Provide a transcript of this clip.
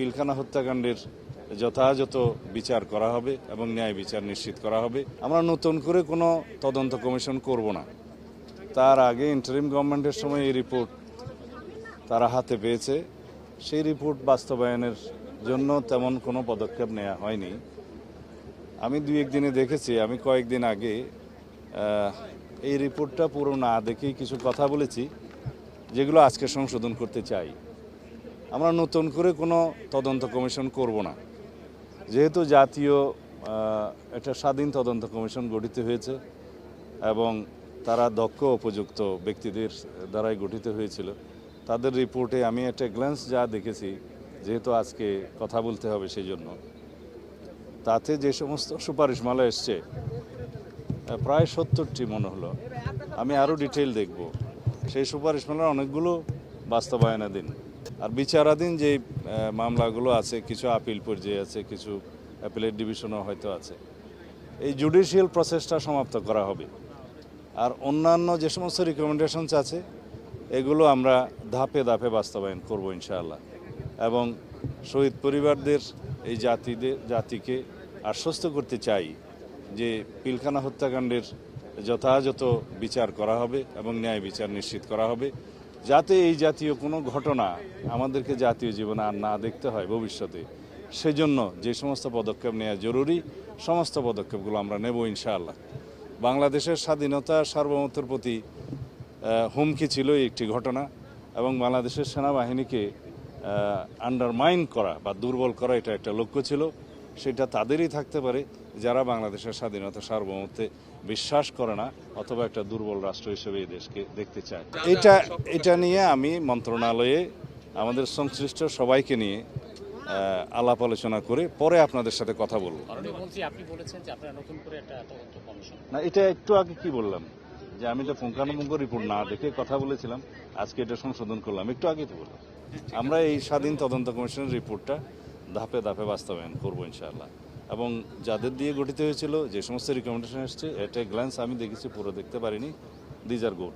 পিলখানা হত্যাকাণ্ডের যথাযথ বিচার করা হবে এবং ন্যায় বিচার নিশ্চিত করা হবে। আমরা নতুন করে কোনো তদন্ত কমিশন করব না। তার আগে ইন্টারিম গভর্নমেন্টের সময় এই রিপোর্ট তারা হাতে পেয়েছে, সেই রিপোর্ট বাস্তবায়নের জন্য তেমন কোনো পদক্ষেপ নেওয়া হয়নি। আমি দুই একদিনে দেখেছি, আমি কয়েকদিন আগে এই রিপোর্টটা পুরো না দেখেই কিছু কথা বলেছি যেগুলো আজকে সংশোধন করতে চাই। আমরা নতুন করে কোনো তদন্ত কমিশন করব না, যেহেতু জাতীয় একটা স্বাধীন তদন্ত কমিশন গঠিত হয়েছে এবং তারা দক্ষ উপযুক্ত ব্যক্তিদের দ্বারাই গঠিত হয়েছিল। তাদের রিপোর্টে আমি একটা গ্ল্যান্স যা দেখেছি, যেহেতু আজকে কথা বলতে হবে সেই জন্য, তাতে যে সমস্ত সুপারিশমালা এসছে প্রায় 70টি মনে হলো। আমি আরও ডিটেইল দেখব। সেই সুপারিশমালার অনেকগুলো বাস্তবায়নাধীন, আর বিচারাধীন যে মামলাগুলো আছে, কিছু আপিল পর্যায়ে আছে, কিছু অ্যাপিলেট ডিভিশনও হয়তো আছে। এই জুডিশিয়াল প্রসেসটা সমাপ্ত করা হবে। আর অন্যান্য যে সমস্ত রিকমেন্ডেশনস আছে এগুলো আমরা ধাপে ধাপে বাস্তবায়ন করব ইনশাআল্লাহ। এবং শহীদ পরিবারদের এই জাতিকে আশ্বস্ত করতে চাই যে পিলখানা হত্যাকাণ্ডের যথাযথ বিচার করা হবে এবং ন্যায় বিচার নিশ্চিত করা হবে, যাতে এই জাতীয় কোনো ঘটনা আমাদেরকে জাতীয় জীবনে আর না দেখতে হয় ভবিষ্যতে। সেজন্য যে সমস্ত পদক্ষেপ নেওয়া জরুরি, সমস্ত পদক্ষেপগুলো আমরা নেব ইনশাআল্লাহ। বাংলাদেশের স্বাধীনতা সার্বভৌমত্বের প্রতি হুমকি ছিল একটি ঘটনা, এবং বাংলাদেশের সেনাবাহিনীকে আন্ডারমাইন করা বা দুর্বল করা এটা একটা লক্ষ্য ছিল। সেটা তাদেরই থাকতে পারে যারা বাংলাদেশের স্বাধীনতা সার্বভৌমত্বে বিশ্বাস করে না অথবা একটা দুর্বল রাষ্ট্র হিসেবে এই দেশকে দেখতে চায়। এটা নিয়ে আমি মন্ত্রণালয়ে আমাদের সংশ্লিষ্ট সবাইকে নিয়ে আলাপ আলোচনা করে পরে আপনাদের সাথে কথা বলবো। না, এটা একটু আগে কি বললাম যে আমি তো পুঙ্খানুপুঙ্খ রিপোর্ট না দেখে কথা বলেছিলাম, আজকে এটা সংশোধন করলাম, একটু আগে তো বললাম। আমরা এই স্বাধীন তদন্ত কমিশনের রিপোর্টটা ধাপে ধাপে বাস্তবায়ন করবো ইনশাআল্লাহ। এবং যাদের দিয়ে গঠিত হয়েছিল, যে সমস্ত রিকমেন্ডেশন এসছে, এটা গ্ল্যান্স আমি দেখেছি, পুরো দেখতে পারিনি। These are good.